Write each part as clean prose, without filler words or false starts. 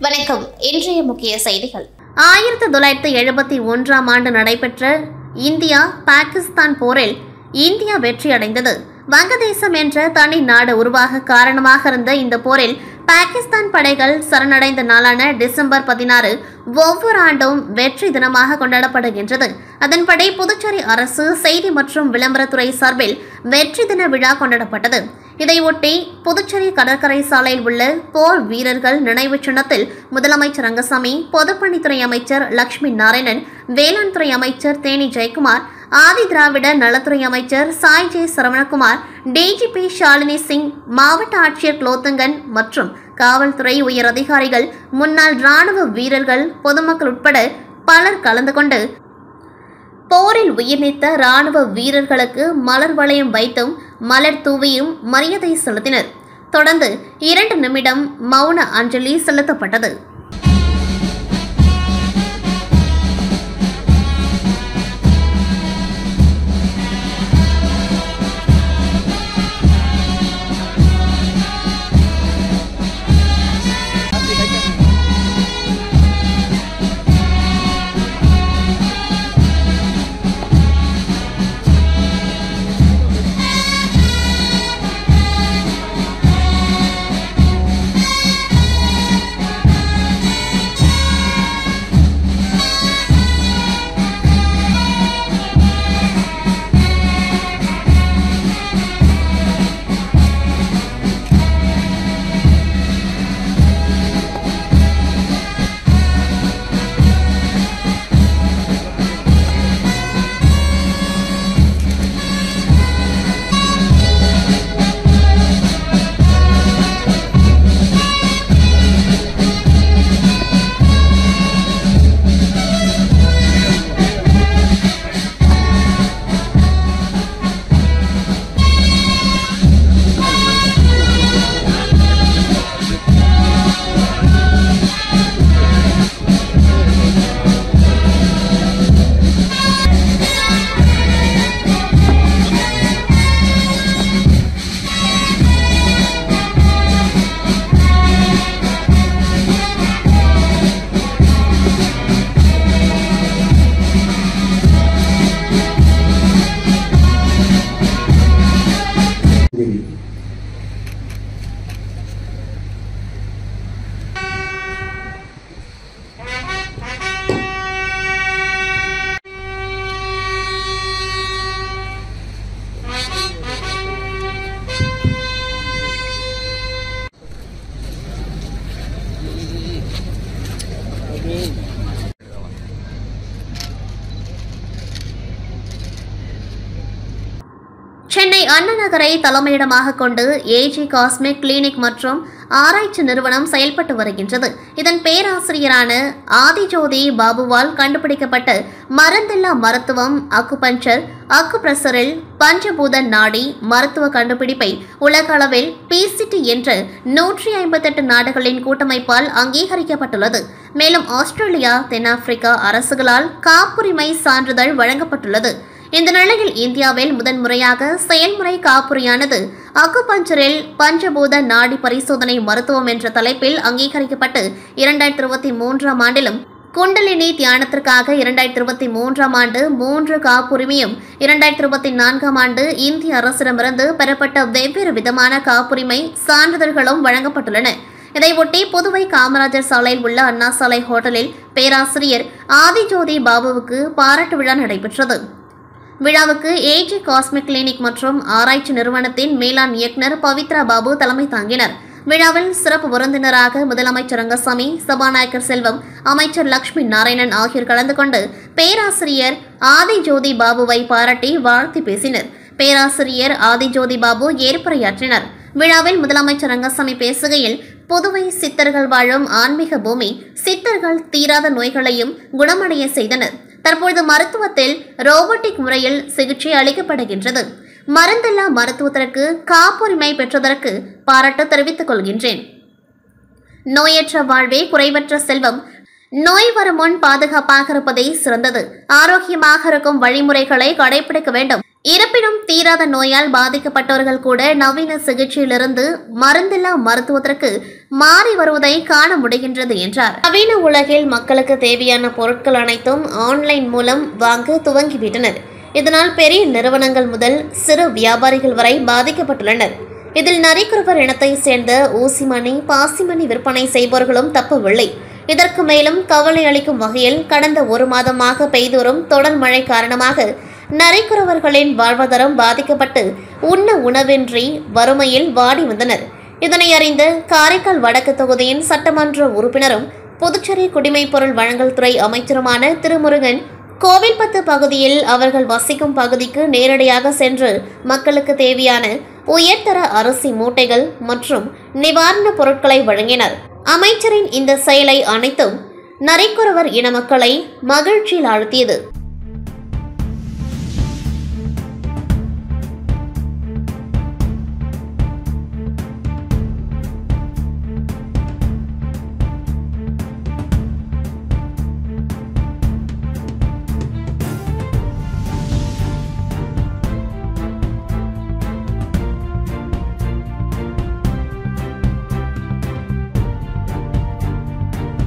வணக்கம். இன்றைய முக்கிய செய்திகள். 1971ஆம் ஆண்டு நடைபெற்ற இந்தியா பாகிஸ்தான் போரில் இந்தியா வெற்றியடைந்தது. வங்கதேசம் என்ற தனி நாடு உருவாக காரணமாக இருந்த இந்த போரில் பாகிஸ்தான் படைகள் சரணடைந்த நாளான டிசம்பர் 16 ஒவ்வொரு ஆண்டும் வெற்றி தினமாக கொண்டாடப்படுகின்றது. அதன்படி புதுச்சேரி அரசு செய்தி மற்றும் விளம்பரத்துறை சார்பில் வெற்றி தின விழா கொண்டாடப்பட்டது. இதையொட்டி புதுச்சேரி கடற்கரை சாலையில் உள்ள போர் வீரர்கள் நினைவு சின்னத்தில் முதலமைச்சர் ரங்கசாமி, பொதுப்பணித்துறை அமைச்சர் லட்சுமி நாராயணன், வேளாண் துறை அமைச்சர் தேனி ஜெயக்குமார், ஆதி திராவிட நலத்துறை அமைச்சர் சாய் ஜே சரவணகுமார், டிஜிபி ஷாலினி சிங், மாவட்ட ஆட்சியர் குலோத்துங்கன் மற்றும் காவல்துறை உயர் அதிகாரிகள், முன்னாள் ராணுவ வீரர்கள், பொதுமக்கள் உட்பட பலர் கலந்து கொண்டு போரில் உயிர்நீத்த ராணுவ வீரர்களுக்கு மலர் வளையம் வைத்தும் மலர் தூவியும் மரியாதை செலுத்தினர். தொடர்ந்து 2 நிமிடம் மௌன அஞ்சலி செலுத்தப்பட்டது. சென்னை அண்ணா நகரை தலைமையிடமாக கொண்டு ஏஜி காஸ்மிக் கிளினிக் மற்றும் ஆராய்ச்சி நிறுவனம் செயல்பட்டு வருகின்றது. இதன் பேராசிரியரான ஆதிஜோதி பாபுவால் கண்டுபிடிக்கப்பட்ட மருந்தில்லா மருத்துவம் அக்குபஞ்சர், அக்குபிரஷரில் பஞ்சபூத நாடி மருத்துவ கண்டுபிடிப்பை உலக அளவில் PCT என்ற 158 நாடுகளின் கூட்டமைப்பால் அங்கீகரிக்கப்பட்டுள்ளது. மேலும் ஆஸ்திரேலியா, தென்னாப்பிரிக்கா அரசுகளால் காப்புரிமை சான்றிதழ் வழங்கப்பட்டுள்ளது. இந்த நிலையில் இந்தியாவில் முதன்முறையாக செயல்முறை காப்புரிமையானது அக்குபஞ்சரில் பஞ்சபூத நாடி பரிசோதனை மருத்துவம் என்ற தலைப்பில் அங்கீகரிக்கப்பட்டு 2023ஆம் ஆண்டிலும், குண்டலினி தியானத்திற்காக 2023ஆம் ஆண்டு 3 காப்புரிமையும் 2024ஆம் ஆண்டு இந்திய அரசிடமிருந்து பெறப்பட்ட வெவ்வேறு விதமான காப்புரிமை சான்றிதழ்களும் வழங்கப்பட்டுள்ளன. இதையொட்டி புதுவை காமராஜர் சாலையில் உள்ள அண்ணா சாலை ஹோட்டலில் பேராசிரியர் ஆதிஜோதி பாபுவுக்கு பாராட்டு விழா நடைபெற்றது. விழாவுக்கு ஏஜி காஸ்மிக் கிளினிக் மற்றும் ஆராய்ச்சி நிறுவனத்தின் மேலாண் இயக்குநர் பவித்ரா பாபு தலைமை தாங்கினர். விழாவில் சிறப்பு விருந்தினராக முதலமைச்சர் ரங்கசாமி, சபாநாயகர் செல்வம், அமைச்சர் லட்சுமி நாராயணன் ஆகியோர் கலந்து கொண்டு பேராசிரியர் ஆதிஜோதி பாபுவை பாராட்டி வாழ்த்தி பேசினர். பேராசிரியர் ஆதிஜோதி பாபு ஏற்புரையாற்றினர். விழாவில் முதலமைச்சர் ரங்கசாமி பேசுகையில், புதுவை சித்தர்கள் வாழும் ஆன்மீக பூமி, சித்தர்கள் தீராத நோய்களையும் குணமடைய செய்தனர். தற்பொழுது மருத்துவத்தில் ரோபோட்டிக் முறையில் சிகிச்சை அளிக்கப்படுகின்றது. மருந்தில்லா மருத்துவத்திற்கு காப்புரிமை பெற்றதற்கு பாராட்டு தெரிவித்துக் கொள்கின்றேன். நோயற்ற வாழ்வே குறைவற்ற செல்வம். நோய் வரும் முன் பாதுகாப்பாக இருப்பதே சிறந்தது. ஆரோக்கியமாக இருக்கும் வழிமுறைகளை கடைபிடிக்க வேண்டும். இருப்பினும் தீராத நோயால் பாதிக்கப்பட்டவர்கள் கூட நவீன சிகிச்சையிலிருந்து மருந்தில்லா மருத்துவத்திற்கு மாறி வருவதை காண முடிகின்றது என்றார். நவீன உலகில் மக்களுக்கு தேவையான பொருட்கள் அனைத்தும் ஆன்லைன் மூலம் வாங்க துவங்கிவிட்டனர். இதனால் பெரிய நிறுவனங்கள் முதல் சிறு வியாபாரிகள் வரை பாதிக்கப்பட்டுள்ளனர். இதில் நரிக்குறவர் இனத்தை சேர்ந்த ஊசிமணி, பாசிமணி விற்பனை செய்பவர்களும் தப்பவில்லை. இதற்கு மேலும் கவலை அளிக்கும் வகையில் கடந்த ஒரு மாதமாக பெய்து வரும் தொடர் மழை காரணமாக நரிக்குறவர்களின் வாழ்வாதாரம் பாதிக்கப்பட்டு உண்ண உணவின்றி வறுமையில் வாடி வந்தனர். இதனை அறிந்த காரைக்கால் வடக்கு தொகுதியின் சட்டமன்ற உறுப்பினரும் புதுச்சேரி குடிமைப் பொருள் வழங்கல் துறை அமைச்சருமான திருமுருகன் கோவில்பத்து பகுதியில் அவர்கள் வசிக்கும் பகுதிக்கு நேரடியாக சென்று மக்களுக்கு தேவையான உயர்தர அரிசி மூட்டைகள் மற்றும் நிவாரணப் பொருட்களை வழங்கினர். அமைச்சரின் இந்த செயலை அனைத்தும் நரிக்குறவர் இன மக்களை மகிழ்ச்சியில் ஆழ்த்தியது.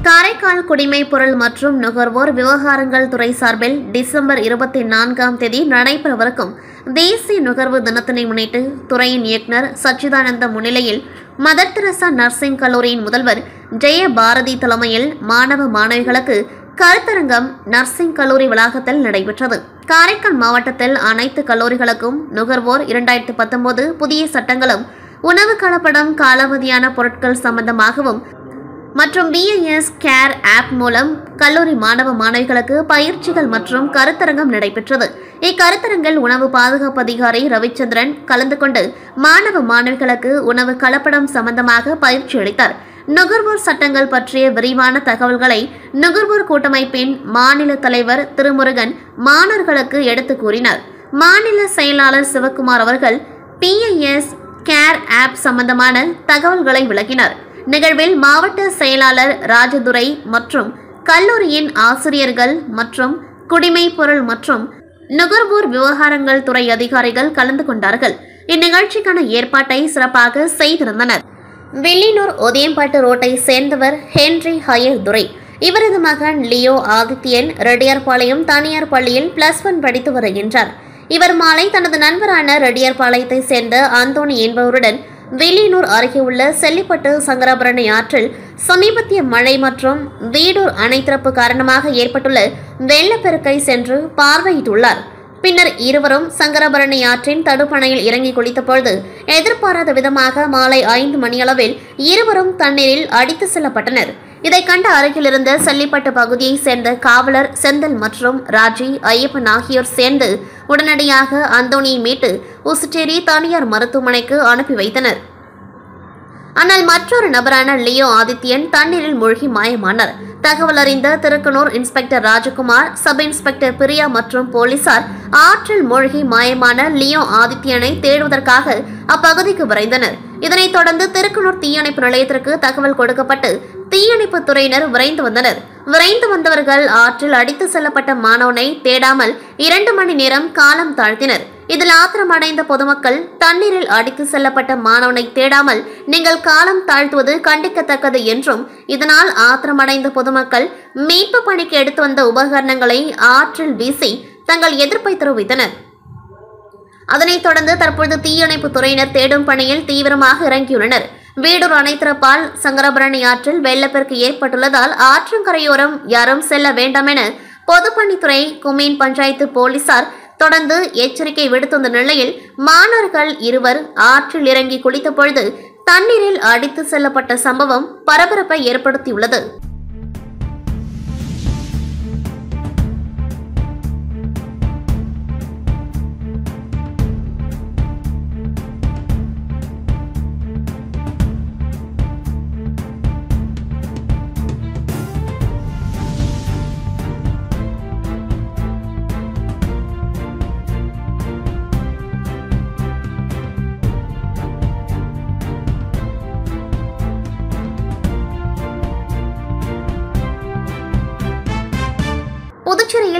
காரைக்கால் குடிமைப் பொருள் மற்றும் நுகர்வோர் விவகாரங்கள் துறை சார்பில் டிசம்பர் 24ஆம் தேதி நடைபெறவிருக்கும் தேசிய நுகர்வு தினத்தினை முன்னிட்டு துறையின் இயக்குநர் சச்சிதானந்தம் முன்னிலையில் மதர் தெரசா நர்சிங் கல்லூரியின் முதல்வர் ஜெயபாரதி தலைமையில் மாணவ மாணவிகளுக்கு கருத்தரங்கம் நர்சிங் கல்லூரி வளாகத்தில் நடைபெற்றது. காரைக்கால் மாவட்டத்தில் அனைத்து கல்லூரிகளுக்கும் நுகர்வோர் 2019 புதிய சட்டங்களும் உணவு கலப்படம் காலாவதியான பொருட்கள் சம்பந்தமாகவும் மற்றும் BIS கேர் ஆப் மூலம் கல்லூரி மாணவ மாணவிகளுக்கு பயிற்சிகள் மற்றும் கருத்தரங்கம் நடைபெற்றது. இக்கருத்தரங்கில் உணவு பாதுகாப்பு அதிகாரி ரவிச்சந்திரன் கலந்து கொண்டு மாணவ மாணவிகளுக்கு உணவு கலப்படம் சம்பந்தமாக பயிற்சி அளித்தார். நுகர்வோர் சட்டங்கள் பற்றிய விரிவான தகவல்களை நுகர்வோர் கூட்டமைப்பின் மாநில தலைவர் திருமுருகன் மாணவர்களுக்கு எடுத்து கூறினார். மாநில செயலாளர் சிவக்குமார் அவர்கள் BIS கேர் ஆப் சம்பந்தமான தகவல்களை விளக்கினார். நிகழ்வில் மாவட்ட செயலாளர் ராஜதுரை மற்றும் கல்லூரியின் ஆசிரியர்கள் மற்றும் குடிமைப் பொருள் மற்றும் நுகர்வோர் விவகாரங்கள் துறை அதிகாரிகள் கலந்து கொண்டார்கள். இந்நிகழ்ச்சிக்கான ஏற்பாட்டை சிறப்பாக செய்திருந்தனர். வில்லியனூர் ஒதியம்பாட்டு ரோட்டை சேர்ந்தவர் ஹென்றி ஹயர் துரை. இவரது மகன் லியோ ஆதித்யன் ரெட்டியார்பாளையம் தனியார் பள்ளியில் +1 படித்து வருகின்றார். இவர் மாலை தனது நண்பரான ரெட்டியார்பாளையத்தை சேர்ந்த அந்தோணி என்பவருடன் வில்லியனூர் அருகே உள்ள செல்லிப்பட்டு சங்கராபரணி ஆற்றில் சமீபத்திய மழை மற்றும் வீடூர் அணை திறப்பு காரணமாக ஏற்பட்டுள்ள வெள்ளப்பெருக்கை சென்று பார்வையிட்டுள்ளார். பின்னர் இருவரும் சங்கராபரணி ஆற்றின் தடுப்பணையில் இறங்கி குளித்தபொழுது எதிர்பாராத விதமாக மாலை 5 மணியளவில் இருவரும் தண்ணீரில் அடித்து செல்லப்பட்டனர். இதை கண்ட அருகில் இருந்த செல்லிப்பட்டு பகுதியை சேர்ந்த காவலர் செந்தில் மற்றும் ராஜி ஐயப்பன் ஆகியோர் சேர்ந்து உடனடியாக அந்தோணியை மீட்டு உசுட்டேரி தனியார் மருத்துவமனைக்கு அனுப்பி வைத்தனர். ஆனால் மற்றொரு நபரான லியோ ஆதித்யன் தண்ணீரில் மூழ்கி மாயமானார். தகவல் அறிந்த திருக்கனூர் இன்ஸ்பெக்டர் ராஜகுமார், சப் இன்ஸ்பெக்டர் பிரியா மற்றும் போலீசார் ஆற்றில் மூழ்கி மாயமான லியோ ஆதித்யனை தேடுவதற்காக அப்பகுதிக்கு விரைந்தனர். இதனைத் தொடர்ந்து திருக்கனூர் தீயணைப்பு நிலையத்திற்கு தகவல் கொடுக்கப்பட்டு தீயணைப்பு துறையினர் விரைந்து வந்தனர். விரைந்து வந்தவர்கள் ஆற்றில் அடித்து செல்லப்பட்ட மாணவனை தேடாமல் 2 மணி நேரம் காலம் தாழ்த்தினர். இதில் ஆத்திரமடைந்த பொதுமக்கள் தண்ணீரில் அடித்து செல்லப்பட்ட மாணவனை தேடாமல் நீங்கள் காலம் தாழ்த்துவது கண்டிக்கத்தக்கது என்றும், இதனால் ஆத்திரமடைந்த பொதுமக்கள் மீட்பு பணிக்கு எடுத்து வந்த உபகரணங்களை ஆற்றில் வீசி தங்கள் எதிர்ப்பை தெரிவித்தனர். அதனைத் தொடர்ந்து தற்பொழுது தீயணைப்பு துறையினர் தேடும் பணியில் தீவிரமாக இறங்கியுள்ளனர். வீடூர் அணை திறப்பால் சங்கராபரணி ஆற்றில் வெள்ளப்பெருக்கு ஏற்பட்டுள்ளதால் ஆற்றங்கரையோரம் யாரும் செல்ல வேண்டாம் என பொதுப்பணித்துறை, குமீன் பஞ்சாயத்து போலீசார் தொடர்ந்து எச்சரிக்கை விடுத்துள்ள நிலையில் மாணவர்கள் இருவர் ஆற்றில் இறங்கி குளித்த பொழுது தண்ணீரில் அடித்து செல்லப்பட்ட சம்பவம் பரபரப்பை ஏற்படுத்தியுள்ளது.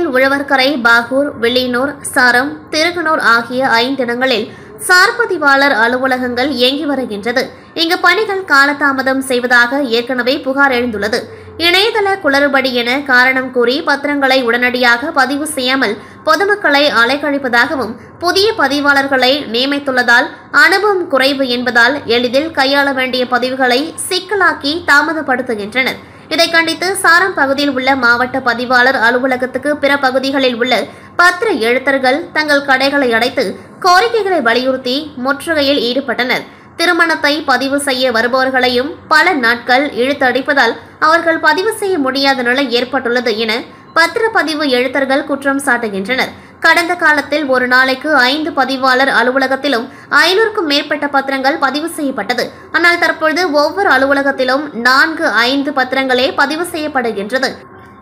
கோவில், உழவர்கரை, பாகூர், வில்லியனூர், சாரம், திருக்கனூர் ஆகிய 5 இடங்களில் சார்பதிவாளர் அலுவலகங்கள் இயங்கி வருகின்றது. இங்கு பணிகள் காலதாமதம் செய்வதாக ஏற்கனவே புகார் எழுந்துள்ளது. இணையதள குளறுபடி என காரணம் கூறி பத்திரங்களை உடனடியாக பதிவு செய்யாமல் பொதுமக்களை அலைக்கழிப்பதாகவும், புதிய பதிவாளர்களை நியமித்துள்ளதால் அனுபவம் குறைவு என்பதால் எளிதில் கையாள வேண்டிய பதிவுகளை சிக்கலாக்கி தாமதப்படுத்துகின்றனர். இதை கண்டித்து சாரம் பகுதியில் உள்ள மாவட்ட பதிவாளர் அலுவலகத்துக்கு பிற பகுதிகளில் உள்ள பத்திர எழுத்தர்கள் தங்கள் கடைகளை அடைத்து கோரிக்கைகளை வலியுறுத்தி முற்றுகையில் ஈடுபட்டனர். திருமணத்தை பதிவு செய்ய வருபவர்களையும் பல நாட்கள் இழுத்தடிப்பதால் அவர்கள் பதிவு செய்ய முடியாத நிலை ஏற்பட்டுள்ளது என பத்திரப்பதிவு எழுத்தர்கள் குற்றம் சாட்டுகின்றனர். கடந்த காலத்தில் ஒரு நாளைக்கு 5 பதிவாளர் அலுவலகத்திலும் 500க்கும் மேற்பட்ட பத்திரங்கள் பதிவு செய்யப்பட்டது. ஆனால் தற்பொழுது ஒவ்வொரு அலுவலகத்திலும் 4-5 பத்திரங்களே பதிவு செய்யப்படுகின்றது.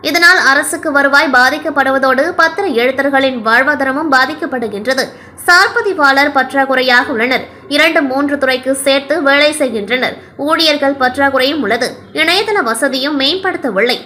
இதனால் அரசுக்கு வருவாய் பாதிக்கப்படுவதோடு பத்திர எழுத்தர்களின் வாழ்வாதாரமும் பாதிக்கப்படுகின்றது. சார்பதிவாளர் பற்றாக்குறையாக உள்ளனர். 2-3 துறைக்கு சேர்த்து வேலை செய்கின்றனர். ஊழியர்கள் பற்றாக்குறையும் உள்ளது. இணையதள வசதியும் மேம்படுத்தவில்லை.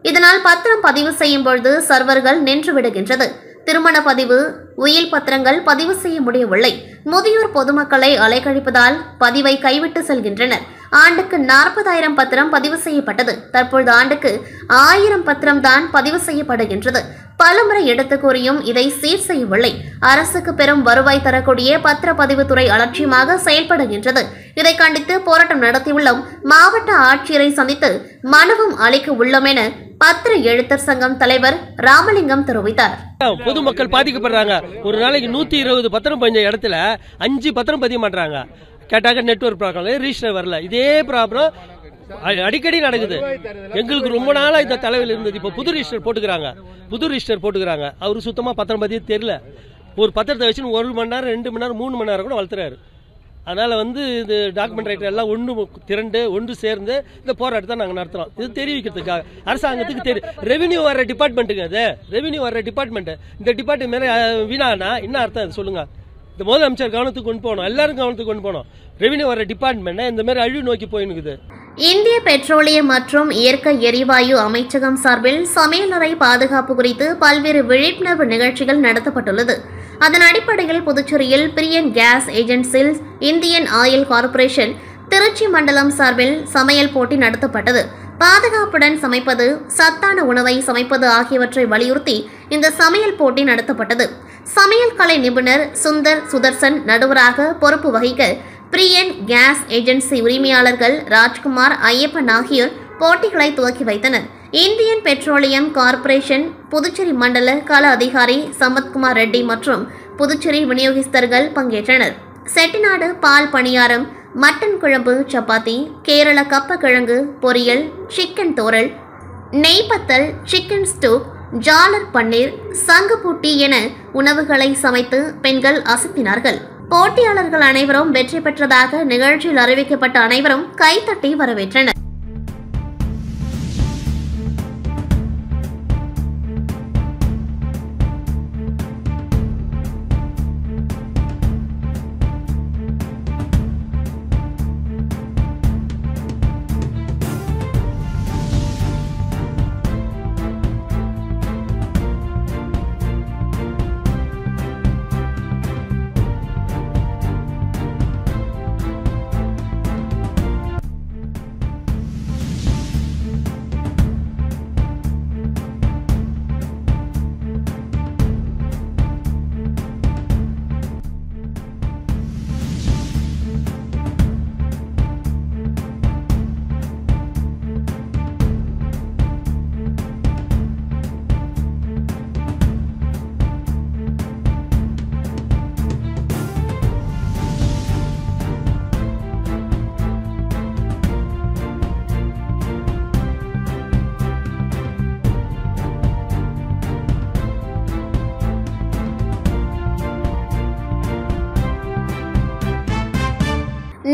இதனால் பத்திரம் பதிவு செய்யும் பொழுது சர்வர்கள் நின்று விடுகின்றது. திருமண பதிவு, உயில் பத்திரங்கள் பதிவு செய்ய முடியவில்லை. முதியோர் பொதுமக்களை அலைக்கழிப்பதால் பதிவை கைவிட்டு செல்கின்றனர். ஆண்டுக்கு 40,000 பத்திரம் பதிவு செய்யப்பட்டது. தற்பொழுது ஆண்டுக்கு 1000 பத்திரம் தான் பதிவு செய்யப்படுகின்றது. பலமுறை எடுத்து கூறியும் இதை சீர் செய்யவில்லை. அரசுக்கு பெரும் வருவாய் தரக்கூடிய பத்திரப்பதிவுத்துறை அலட்சியமாக செயல்படுகின்றது. இதை கண்டித்து போராட்டம் நடத்தியுள்ளோம். மாவட்ட ஆட்சியரை சந்தித்து மனுவும் அளிக்க உள்ளோம் என பத்திர எழுத்தர் சங்கம் தலைவர் ராமலிங்கம் தெரிவித்தார். பொதுமக்கள் பாதிக்கப்படுறாங்க. ஒரு நாளைக்கு 120 பத்திரம் பதிஞ்ச இடத்துல 5 பத்திரம் பதிய மாட்டாங்க. கேட்டாக்க நெட்வொர்க் ப்ராப்ளம், ரிஜிஸ்டர் வரல. இதே ப்ராப்ளம் அடிக்கடி நடக்குது. எங்களுக்கு ரொம்ப நாளா இந்த தலைவில் இருந்தது. இப்ப புது ரிஜிஸ்டர் போட்டுக்கிறாங்க. அவரு சுத்தமா பத்திரம் பதிய தெரியல. ஒரு பத்திரத்தை வச்சு 1 மணி நேரம், 2 மணி நேரம், 3 மணி நேரம் கூட வளர்த்துறாரு. அதனால இது டாக்குமெண்ட் ரைட்டர் எல்லாம் ஒன்று சேர்ந்து இந்த போராட்டத்தை நாங்கள் நடத்துறோம். இது தெரிவிக்கிறதுக்காக அரசாங்கத்துக்கு தெரியும். ரெவென்யூ வர டிபார்ட்மெண்ட்டுங்க, அது ரெவென்யூ வர டிபார்ட்மெண்ட். இந்த டிபார்ட்மெண்ட் மேலே வீணானா என்ன அர்த்தம் சொல்லுங்க? இந்த முதலமைச்சர் கவனத்துக்கு கொண்டு போகணும், எல்லாரும் கவனத்துக்கு கொண்டு போகணும். ரெவென்யூ வர டிபார்ட்மெண்ட் இந்த மாதிரி அழிவு நோக்கி போயினுக்குது. இந்திய பெட்ரோலியம் மற்றும் இயற்கை எரிவாயு அமைச்சகம் சார்பில் சமையலறை பாதுகாப்பு குறித்து பல்வேறு விழிப்புணர்வு நிகழ்ச்சிகள் நடத்தப்பட்டுள்ளது. அதன் அடிப்படையில் புதுச்சேரியில் Priyan gas agencies, Indian oil corporation, Trichy மண்டலம் சார்பில் சமையல் போட்டி நடத்தப்பட்டது. பாதுகாப்புடன் சமைப்பது, சத்தான உணவை சமைப்பது ஆகியவற்றை வலியுறுத்தி இந்த சமையல் போட்டி நடத்தப்பட்டது. சமையல் கலை நிபுணர் சுந்தர் சுதர்சன் நடுவராக பொறுப்பு வகிக்க பிரியன் கேஸ் ஏஜென்சி உரிமையாளர்கள் ராஜ்குமார், ஐயப்பன் ஆகியோர் போட்டிகளை துவக்கி வைத்தனர். இந்தியன் பெட்ரோலியம் கார்ப்பரேஷன் புதுச்சேரி மண்டல கள அதிகாரி சம்பத்குமார் ரெட்டி மற்றும் புதுச்சேரி விநியோகஸ்தர்கள் பங்கேற்றனர். செட்டிநாடு பால் பணியாரம், மட்டன் குழம்பு, சப்பாத்தி, கேரள கப்பக்கிழங்கு பொரியல், சிக்கன் தோரல், நெய்பத்தல், சிக்கன் ஸ்டூ, ஜாலர் பன்னீர், சங்குப்பூட்டி என உணவுகளை சமைத்து பெண்கள் அசத்தினார்கள். போட்டியாளர்கள் அனைவரும் வெற்றி பெற்றதாக நிகழ்ச்சியில் அறிவிக்கப்பட்ட அனைவரும் கைத்தட்டி வரவேற்றனர்.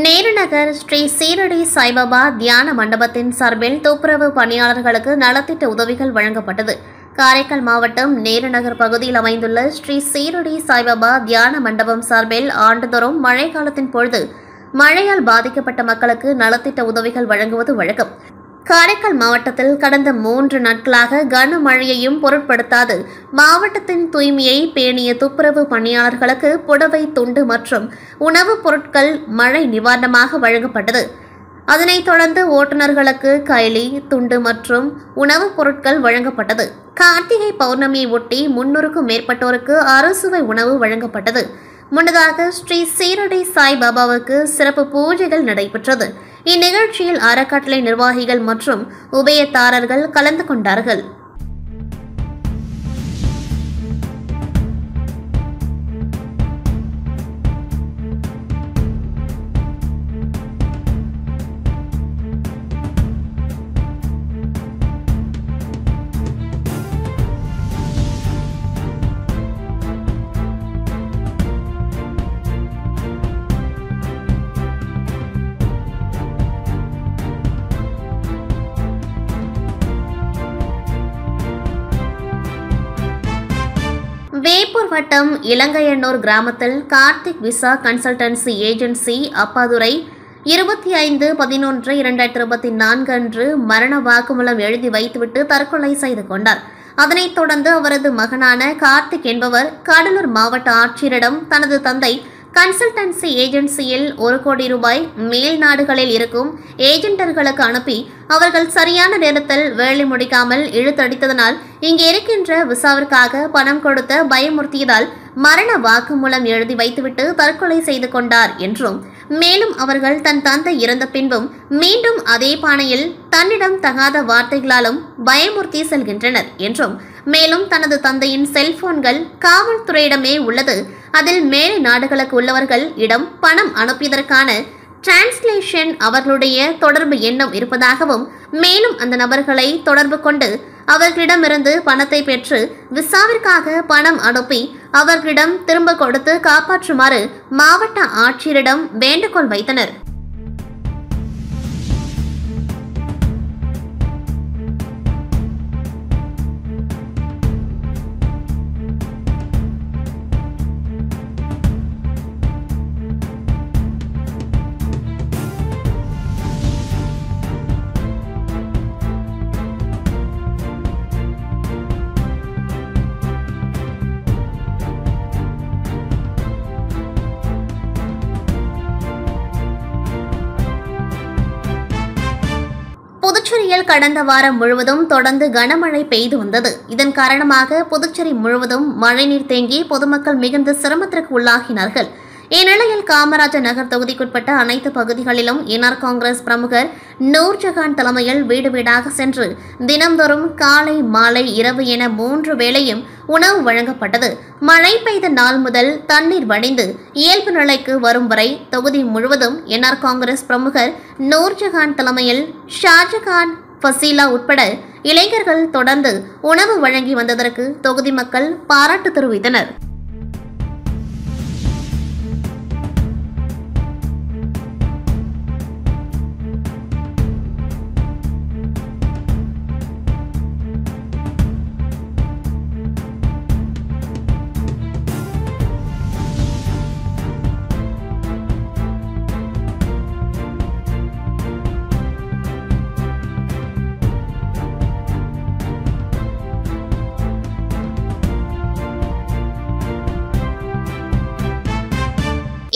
நேருநகர் ஸ்ரீ சீரடி சாய்பாபா தியான மண்டபத்தின் சார்பில் துப்புரவு பணியாளர்களுக்கு நலத்திட்ட உதவிகள் வழங்கப்பட்டது. காரைக்கால் மாவட்டம் நேருநகர் பகுதியில் அமைந்துள்ள ஸ்ரீ சீரடி சாய்பாபா தியான மண்டபம் சார்பில் ஆண்டுதோறும் மழை காலத்தின் பொழுது மழையால் பாதிக்கப்பட்ட மக்களுக்கு நலத்திட்ட உதவிகள் வழங்குவது வழக்கம். காரைக்கால் மாவட்டத்தில் கடந்த 3 நாட்களாக கனமழையையும் பொருட்படுத்தாது மாவட்டத்தின் தூய்மையை பேணிய துப்புரவு பணியாளர்களுக்கு புடவை, துண்டு மற்றும் உணவுப் பொருட்கள் மழை நிவாரணமாக வழங்கப்பட்டது. அதனைத் தொடர்ந்து ஓட்டுநர்களுக்கு கைலி, துண்டு மற்றும் உணவுப் பொருட்கள் வழங்கப்பட்டது. கார்த்திகை பௌர்ணமியை ஒட்டி 300க்கும் மேற்பட்டோருக்கு அறுசுவை உணவு வழங்கப்பட்டது. முன்னதாக ஸ்ரீ சீரடி சாய் பாபாவுக்கு சிறப்பு பூஜைகள் நடைபெற்றது. இந்நிகழ்ச்சியில் அறக்கட்டளை நிர்வாகிகள் மற்றும் உபயதாரர்கள் கலந்து கொண்டார்கள். வேப்பூர் வட்டம் இலங்கையன்னூர் கிராமத்தில் Karthik visa consultancy agency Appadurai 25/11/2024 அன்று மரண வாக்குமூலம் எழுதி வைத்துவிட்டு தற்கொலை செய்து கொண்டார். அதனைத் தொடர்ந்து அவரது மகனான கார்த்திக் என்பவர் கடலூர் மாவட்ட ஆட்சியரிடம் தனது தந்தை கன்சல்டன்சி ஏஜென்சியில் 1 கோடி ரூபாய் மேல் நாடுகளில் இருக்கும் ஏஜென்டர்களுக்கு அனுப்பி அவர்கள் சரியான நேரத்தில் வேலை முடிக்காமல் இழுத்தடித்ததனால் இங்கே இருக்கின்ற விசாவிற்காக பணம் கொடுத்த பயமுறுத்தியதால் மரண வாக்குமூலம் எழுதி வைத்துவிட்டு தற்கொலை செய்து கொண்டார் என்றும், மேலும் அவர்கள் தன் தந்தை இறந்த பின்பும் மீண்டும் அதே பாணையில் தன்னிடம் தகாத வார்த்தைகளாலும் பயமுறுத்தி செல்கின்றனர் என்றும், மேலும் தனது தந்தையின் செல்போன்கள் காவல்துறையிடமே உள்ளது, அதில் மேலை நாடுகளுக்கு உள்ளவர்கள் இடம் பணம் அனுப்பியதற்கான டிரான்ஸ்லேஷன் அவர்களுடைய தொடர்பு எண்ணம் இருப்பதாகவும், மேலும் அந்த நபர்களை தொடர்பு கொண்டு அவர்களிடமிருந்து பணத்தை பெற்று விசாவிற்காக பணம் அனுப்பி அவர்களிடம் திரும்ப கொடுத்து காப்பாற்றுமாறு மாவட்ட ஆட்சியரிடம் வேண்டுகோள் வைத்தனர். புதுச்சேரியில் கடந்த வாரம் முழுவதும் தொடர்ந்து கனமழை பெய்து வந்தது. இதன் காரணமாக புதுச்சேரி முழுவதும் மழைநீர் தேங்கி பொதுமக்கள் மிகுந்த சிரமத்திற்கு உள்ளாகினார்கள். இந்நிலையில் காமராஜர் நகர் தொகுதிக்குட்பட்ட அனைத்து பகுதிகளிலும் என்ஆர் காங்கிரஸ் பிரமுகர் நூர்ஜஹான் தலைமையில் வீடு வீடாக சென்று தினம்தோறும் காலை, மாலை, இரவு என 3 வேளையும் உணவு வழங்கப்பட்டது. மழை பெய்த நாள் முதல் தண்ணீர் வடிந்து இயல்பு நிலைக்கு வரும் வரை தொகுதி முழுவதும் என்ஆர் காங்கிரஸ் பிரமுகர் நூர்ஜஹான் தலைமையில் ஷாஜகான், ஃபசீலா உட்பட இளைஞர்கள் தொடர்ந்து உணவு வழங்கி வந்ததற்கு தொகுதி மக்கள் பாராட்டு தெரிவித்தனர்.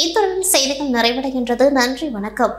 இத்துடன் செய்திகள் நிறைவடைகின்றது. நன்றி, வணக்கம்.